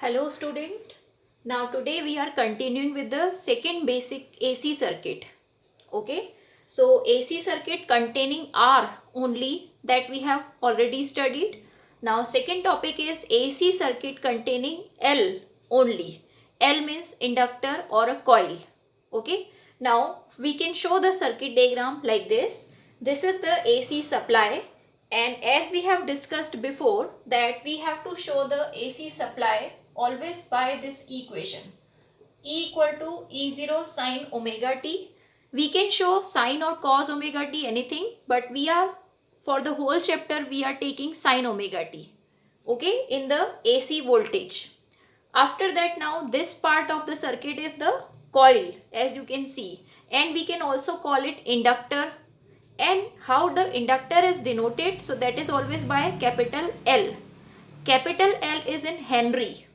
Hello student. Now today we are continuing with the second basic AC circuit. Okay. So AC circuit containing R only, that we have already studied. Now second topic is AC circuit containing L only. L means inductor or a coil. Okay. Now we can show the circuit diagram like this. This is the AC supply, and as we have discussed before that we have to show the AC supply always by this equation. E equal to E0 sine omega t. We can show sine or cos omega t, anything, but for the whole chapter we are taking sine omega t. Okay, in the AC voltage. After that, now this part of the circuit is the coil, as you can see, and we can also call it inductor. And how the inductor is denoted? So that is always by capital L. Capital L is in Henry.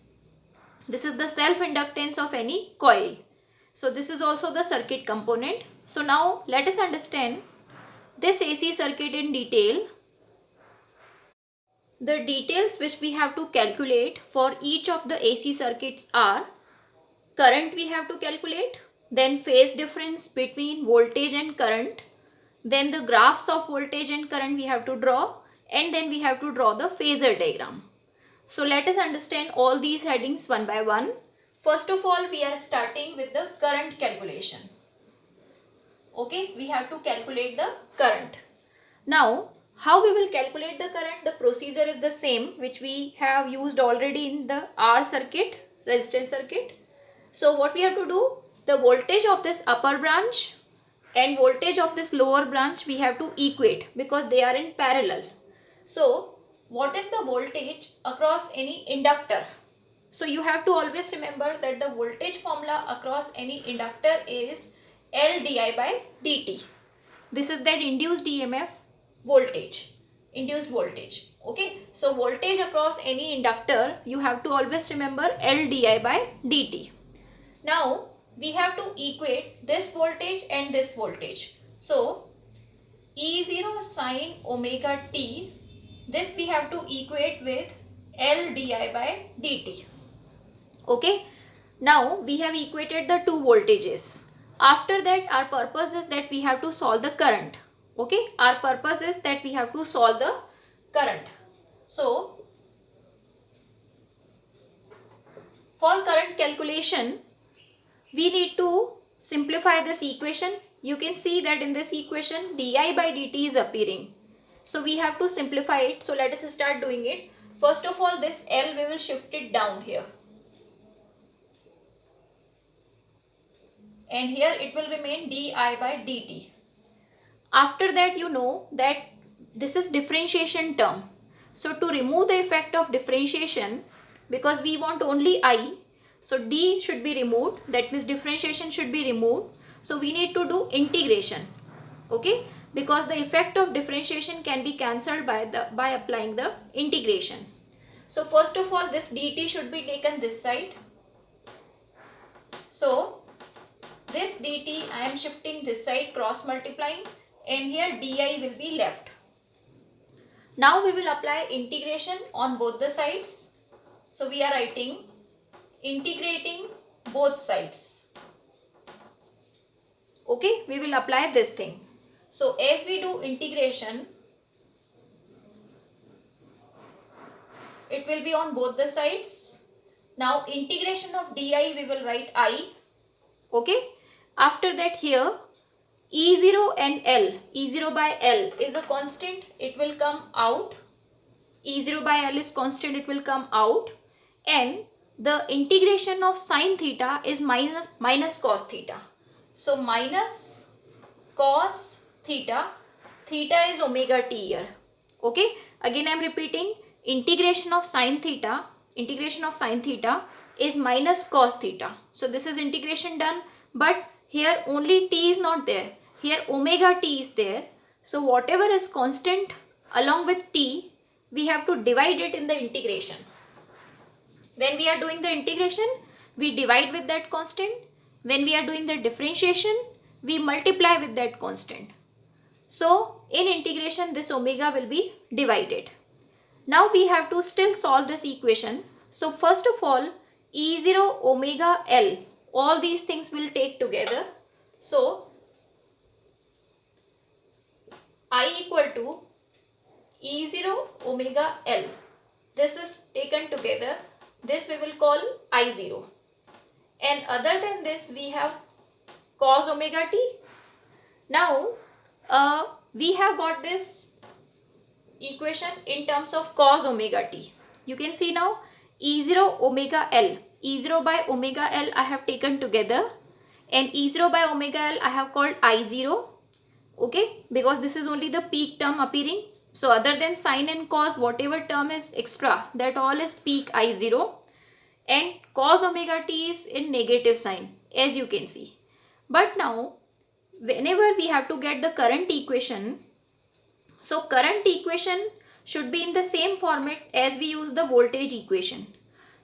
This is the self-inductance of any coil. So this is also the circuit component. So now let us understand this AC circuit in detail. The details which we have to calculate for each of the AC circuits are: current we have to calculate, then phase difference between voltage and current, then the graphs of voltage and current we have to draw, and then we have to draw the phasor diagram. So let us understand all these headings one by one. First of all, we are starting with the current calculation. Okay, we have to calculate the current. Now, how we will calculate the current? The procedure is the same which we have used already in the R circuit, resistance circuit. So what we have to do? The voltage of this upper branch and voltage of this lower branch we have to equate because they are in parallel. So what is the voltage across any inductor? So you have to always remember that the voltage formula across any inductor is L di by dt. This is that induced EMF voltage, induced voltage. Okay, so voltage across any inductor, you have to always remember L di by dt. Now we have to equate this voltage and this voltage. So E0 sine omega t, this we have to equate with L di by dt. Okay, now we have equated the two voltages. After that, our purpose is that we have to solve the current. Okay, our purpose is that we have to solve the current. So for current calculation, we need to simplify this equation. You can see that in this equation di by dt is appearing. So we have to simplify it. So let us start doing it. First of all, this L we will shift it down here. And here it will remain di by dt. After that, you know that this is differentiation term. So to remove the effect of differentiation, because we want only I, so d should be removed, that means differentiation should be removed. So we need to do integration. Okay, because the effect of differentiation can be cancelled by applying the integration. So first of all, this dt should be taken this side. So this dt I am shifting this side, cross multiplying, and here di will be left. Now we will apply integration on both the sides. So we are writing integrating both sides. Okay, we will apply this thing. So as we do integration, it will be on both the sides. Now integration of di we will write I. Okay, after that here E0 and L, E0 by L is a constant, it will come out. E0 by L is constant, it will come out. And the integration of sine theta is minus cos theta. So minus cos theta, theta is omega t here. Okay, again I am repeating, integration of sine theta is minus cos theta. So this is integration done, but here only t is not there. Here omega t is there. So whatever is constant along with t, we have to divide it in the integration. When we are doing the integration, we divide with that constant. When we are doing the differentiation, we multiply with that constant. So in integration, this omega will be divided. Now we have to still solve this equation. So first of all, E0 omega L, all these things will take together. So I equal to E0 omega L. This is taken together. This we will call I0. And other than this, we have cos omega t. Now, we have got this equation in terms of cos omega t. You can see now E0 omega L. E0 by omega L I have taken together, and E0 by omega L I have called I0. Okay, because this is only the peak term appearing. So other than sine and cos, whatever term is extra, that all is peak I0. And cos omega t is in negative sign, as you can see. But now, whenever we have to get the current equation, so current equation should be in the same format as we use the voltage equation.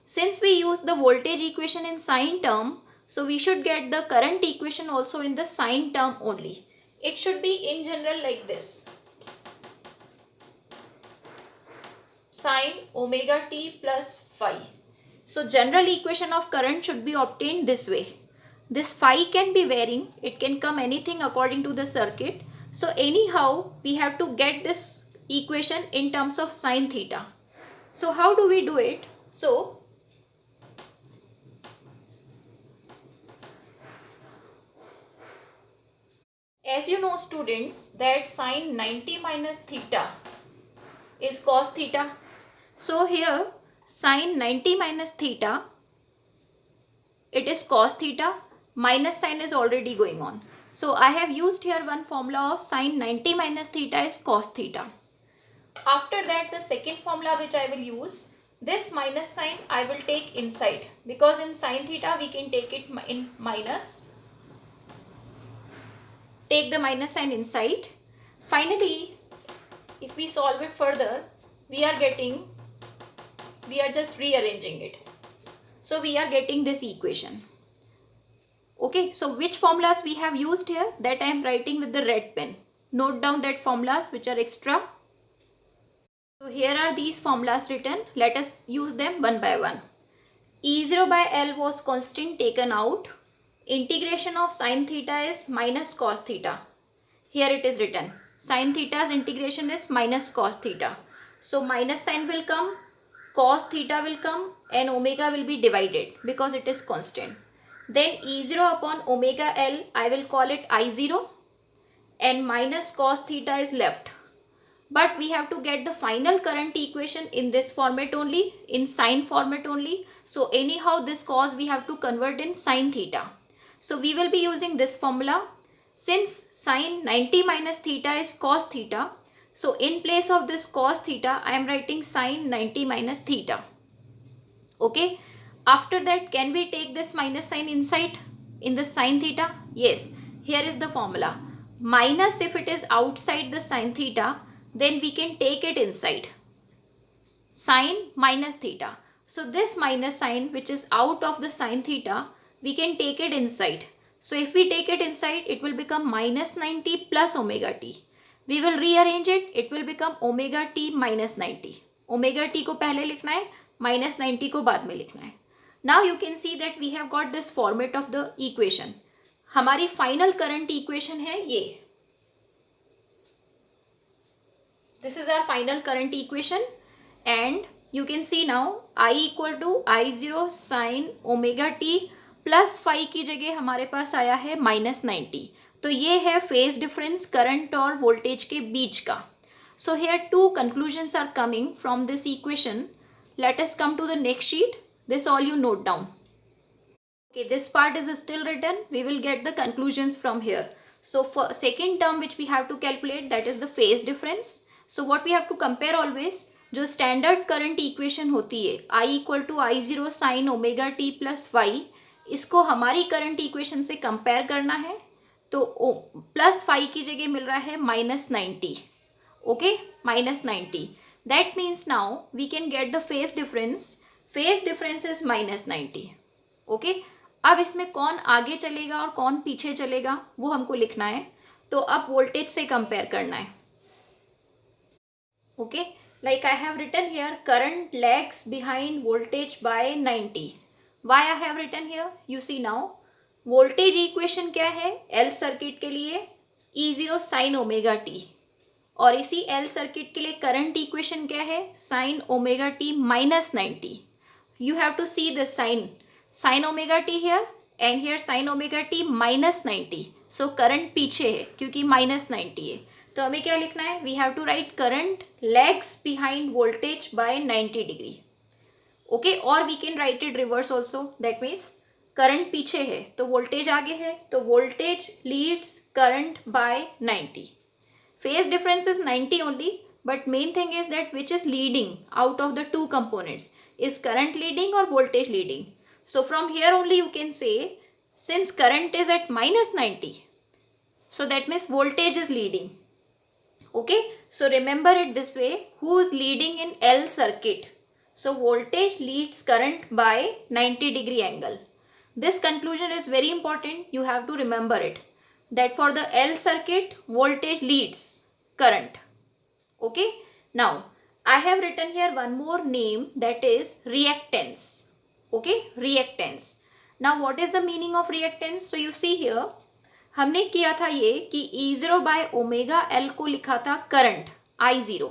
Since we use the voltage equation in sine term, so we should get the current equation also in the sine term only. It should be in general like this. Sine omega t plus phi. So general equation of current should be obtained this way. This phi can be varying. It can come anything according to the circuit. So anyhow, we have to get this equation in terms of sine theta. So how do we do it? So as you know, students, that sine 90 minus theta is cos theta. So here sine 90 minus theta, it is cos theta. Minus sign is already going on. So I have used here one formula of sine 90 minus theta is cos theta. After that, the second formula which I will use, this minus sign I will take inside, because in sine theta we can take it in minus. Take the minus sign inside. Finally, if we solve it further, we are just rearranging it. So we are getting this equation. Okay, so which formulas we have used here, that I am writing with the red pen. Note down that formulas which are extra. So here are these formulas written. Let us use them one by one. E0 by L was constant taken out. Integration of sine theta is minus cos theta. Here it is written. Sine theta's integration is minus cos theta. So minus sign will come, cos theta will come, and omega will be divided because it is constant. Then E0 upon omega L, I will call it I0, and minus cos theta is left. But we have to get the final current equation in this format only, in sine format only. So anyhow, this cos we have to convert in sine theta. So we will be using this formula. Since sine 90 minus theta is cos theta, so in place of this cos theta, I am writing sine 90 minus theta. Okay. After that, can we take this minus sign inside in the sine theta? Yes. Here is the formula. Minus, if it is outside the sine theta, then we can take it inside. Sine minus theta. So this minus sign which is out of the sine theta, we can take it inside. So if we take it inside, it will become minus 90 plus omega t. We will rearrange it. It will become omega t minus 90. Omega t को पहले लिखना है, minus 90 को बाद में लिखना है. Now you can see that we have got this format of the equation. हमारी final current equation है ये. This is our final current equation, and you can see now I equal to I0 sin omega t plus phi की जगह हमारे पास आया है minus 90. तो ये है phase difference current और voltage के बीच का. So here two conclusions are coming from this equation. Let us come to the next sheet. This all you note down. Okay, this part is still written. We will get the conclusions from here. So for second term which we have to calculate, that is the phase difference. So what we have to compare always, जो standard current equation होती है I equal to I0 sin omega t plus phi, इसको हमारी current equation से compare करना है. तो plus phi की जगह मिल रहा है minus 90. Okay, minus 90. That means now we can get the phase difference. Phase difference is minus 90. Okay. अब इसमें कौन आगे चलेगा और कौन पीछे चलेगा वो हमको लिखना है. तो अब वोल्टेज से कंपेयर करना है. Okay, Like I have written here, current lags behind voltage by 90. Why I have written here? You see now, voltage equation क्या है L सर्किट के लिए? E0 sin omega t. और इसी L सर्किट के लिए करंट इक्वेशन क्या है? sin omega t minus 90. You have to see the sin omega t here and here sin omega t minus 90. So current पीछे है क्योंकि minus 90 है. तो हमें क्या लिखना है? We have to write current lags behind voltage by 90 degree. Okay, और we can write it reverse also. That means current पीछे है तो वोल्टेज आगे है, तो voltage leads current by 90. Phase difference is 90 only, but main thing is that which is leading out of the two components. Is current leading और voltage leading? So from here only you can say, since current is at minus 90, so that means voltage is leading. Okay, so remember it this way, who is leading in L circuit? So voltage leads current by 90 degree angle. This conclusion is very important. You have to remember it, that for the L circuit, voltage leads current. Okay, now I have written here one more name, that is reactance. Okay, reactance. Now what is the meaning of reactance? So you see here, हमने किया था ये कि E0 by omega L को लिखा था current I0.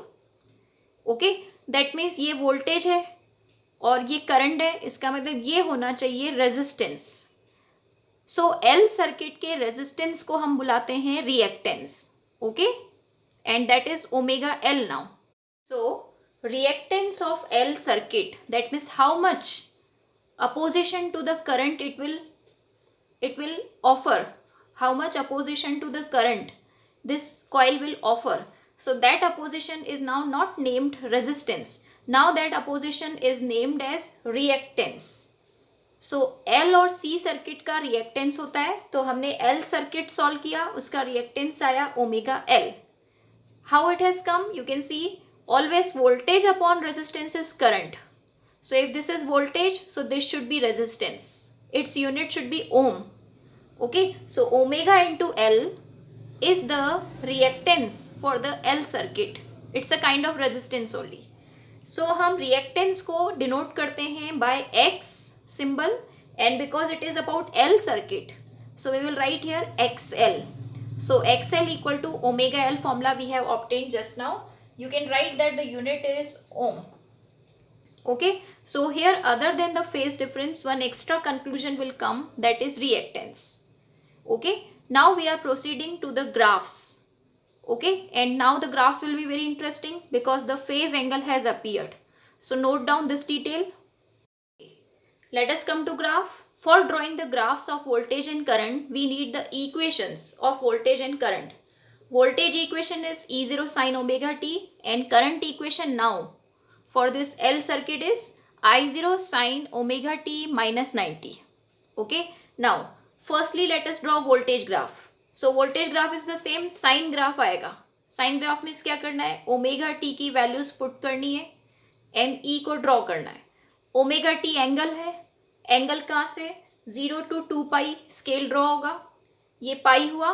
Okay, that means ये voltage है और ये करंट है, इसका मतलब ये होना चाहिए रेजिस्टेंस. सो L सर्किट के रेजिस्टेंस को हम बुलाते हैं reactance. Okay, and that is omega L now. So reactance of L circuit, that means how much opposition to the current it will offer, how much opposition to the current this coil will offer. So that opposition is now not named resistance, now that opposition is named as reactance. So L और C circuit का reactance होता है, तो हमने L circuit solve किया, उसका reactance आया omega L. How it has come? You can see, always voltage upon resistance is current. So if this is voltage, so this should be resistance. Its unit should be ohm. Okay, so omega into L is the reactance for the L circuit. It's a kind of resistance only. So हम reactance को denote करते हैं by X symbol, and because it is about L circuit, so we will write here XL. So XL equal to omega L formula we have obtained just now. You can write that the unit is ohm. Okay, so here other than the phase difference, one extra conclusion will come, that is reactance. Okay, now we are proceeding to the graphs. Okay, and now the graphs will be very interesting because the phase angle has appeared. So note down this detail. Let us come to graph. For drawing the graphs of voltage and current, we need the equations of voltage and current. Voltage equation is E0 sin omega t, and current equation now for this L circuit is I0 sin omega t minus 90. Okay, now firstly let us draw voltage graph. So voltage graph is the same, sine graph आएगा. Sine graph means क्या करना है? Omega t की values put करनी है, NE को draw करना है. ओमेगा t एंगल है, एंगल कहाँ से? 0 to 2 पाई स्केल ड्रॉ होगा. ये पाई हुआ,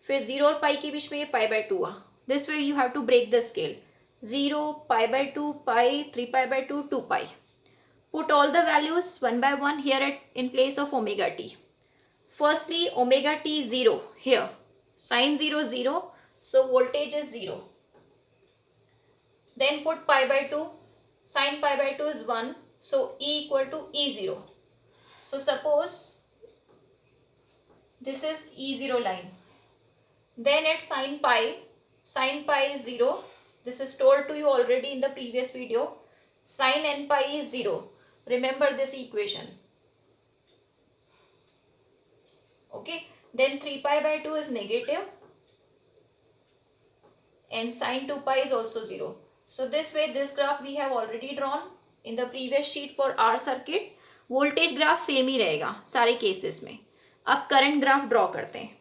फिर 0 और पाई के बीच में ये पाई बाय 2 हुआ. This way you have to break the scale. 0, pi by 2, pi, 3 pi by 2, 2 pi. Put all the values one by one here in place of omega t. Firstly, omega t 0 here. Sin 0, 0. So voltage is 0. Then put pi by 2. Sin pi by 2 is 1. So E equal to E0. So suppose this is E0 line. Then at sin pi is 0. This is told to you already in the previous video. Sin n pi is 0. Remember this equation. Okay. Then 3 pi by 2 is negative. And sin 2 pi is also 0. So this way, this graph we have already drawn in the previous sheet for R circuit. Voltage graph same ही रहेगा सारे cases में. अब current graph draw करते हैं.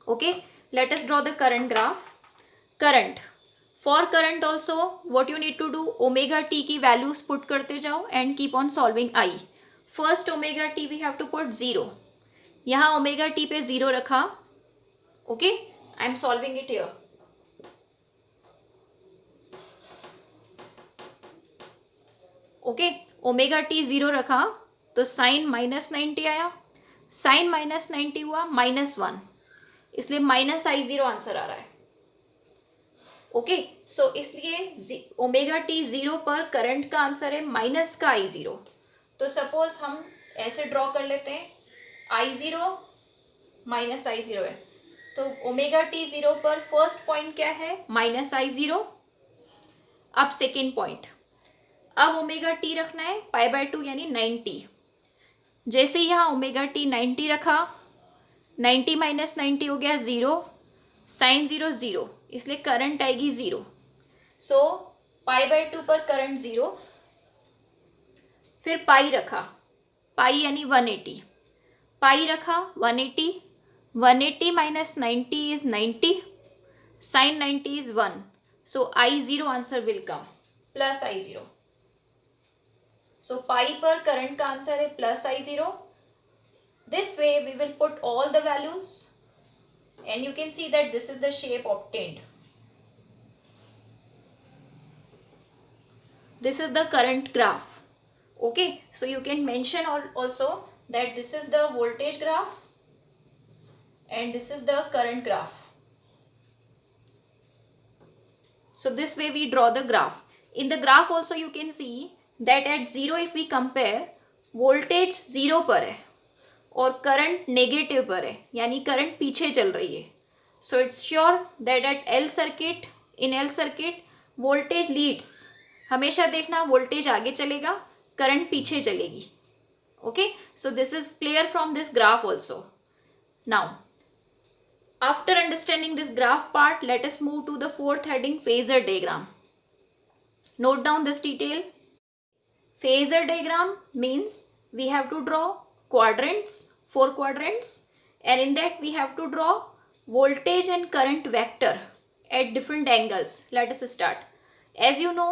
Okay. Let us draw the current graph. Current. For current also, what you need to do, omega t की values put करते जाओ and keep on solving I. First omega t we have to put 0. यहाँ omega t पे 0 रखा. Okay, I am solving it here. Okay, omega T 0 रखा तो sign -90 आया, sign -90 हुआ -1, इसलिए -I0 आंसर आ रहा है। ओके, सो इसलिए ओमेगा टी 0 पर करंट का आंसर है माइनस का I0। तो सपोज हम ऐसे ड्रॉ कर लेते हैं, I0 माइनस I0 है, तो ओमेगा टी 0 पर फर्स्ट पॉइंट क्या है, -I0। अब सेकेंड पॉइंट, अब ओमेगा टी रखना है π/2 यानी 90। जैसे यहाँ ओमेगा टी 90 रखा, 90 - 90 हो गया 0, साइन 0 0, इसलिए करंट आएगी 0। सो π/2 पर करंट 0। फिर पाई रखा, पाई यानी 180, पाई रखा 180, 180 - 90 इज 90, साइन 90 इज 1, so I0 answer will come plus I0। So pi पर करंट का आंसर है plus I0। This way we will put all the values and you can see that this is the shape obtained. This is the current graph. Okay, so you can mention also that this is the voltage graph and this is the current graph. So this way we draw the graph. In the graph also you can see that at 0 if we compare, voltage 0 पर है और current negative पर है, यानी current पीछे चल रही है। So it's sure that at L circuit, in L circuit voltage leads, हमेशा देखना वोल्टेज आगे चलेगा, करंट पीछे चलेगी। Okay, so this is clear from this graph also. Now after understanding this graph part, let us move to the fourth heading, phasor diagram. Note down this detail. Phasor diagram means we have to draw quadrants, 4 quadrants, and in that we have to draw voltage and current vector at different angles. Let us start. As you know,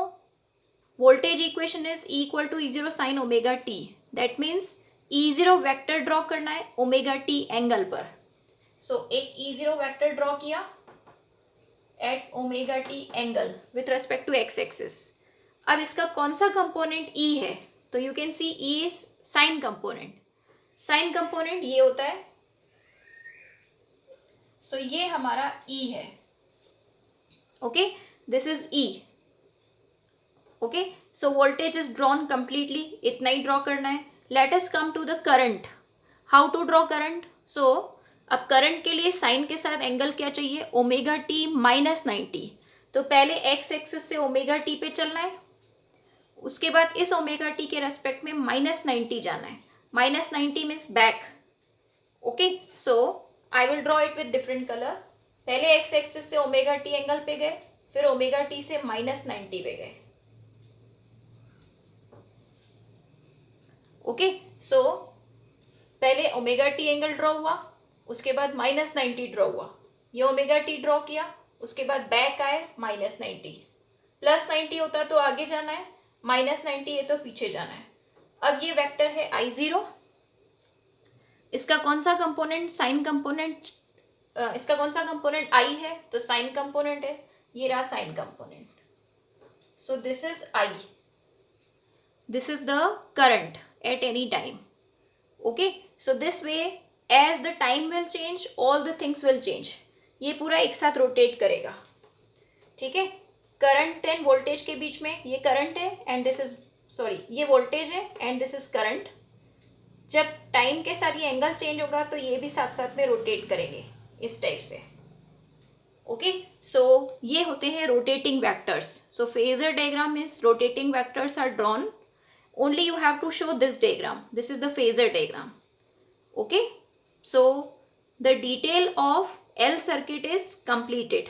voltage equation is E equal to E0 sin omega t. That means E0 vector draw करना है omega t angle पर। So एक E0 vector draw किया at omega t angle with respect to x axis। अब इसका कौन सा component E है, तो you can see E is sine component. Sine component ये होता है, सो ये हमारा E है। Okay, this is E। Okay, so voltage is drawn completely, इतना ही ड्रॉ करना है। Let us come to the current. How to draw current? So अब करंट के लिए साइन के साथ एंगल क्या चाहिए, ओमेगा टी -90। तो पहले एक्स एक्सिस से ओमेगा टी पे चलना है, उसके बाद इस ओमेगा टी के रेस्पेक्ट में -90 जाना है। -90 means back. Okay, so I will draw it with different colour. पहले एक्स एक्सिस से ओमेगा टी एंगल पे गए, फिर ओमेगा टी से -90 पे गए। ओके, सो पहले ओमेगा टी एंगल ड्रॉ हुआ, उसके बाद -90 ड्रॉ हुआ, ये ओमेगा टी ड्रॉ किया, उसके बाद बैक आए -90, +90 होता तो आगे जाना है, -90 है तो पीछे जाना है। अब ये वेक्टर है I0, इसका कौन सा कंपोनेंट, साइन कंपोनेंट, इसका कौन सा कंपोनेंट I है, तो साइन कंपोनेंट है, ये रहा sine component. So this is I, this is the current at any time. Okay, so this way as the time will change, all the things will change. ये पूरा एक साथ rotate करेगा। ठीक है, करंट एंड वोल्टेज के बीच में ये करंट है एंड दिस इज सॉरी ये वोल्टेज है एंड दिस इज करंट। जब टाइम के साथ ये एंगल चेंज होगा तो ये भी साथ साथ में रोटेट करेंगे इस टाइप से। ओके, सो ये होते हैं rotating vectors. So phasor diagram means rotating vectors are drawn, only you have to show this diagram, this is the phasor diagram. Okay, so the detail of L circuit is completed.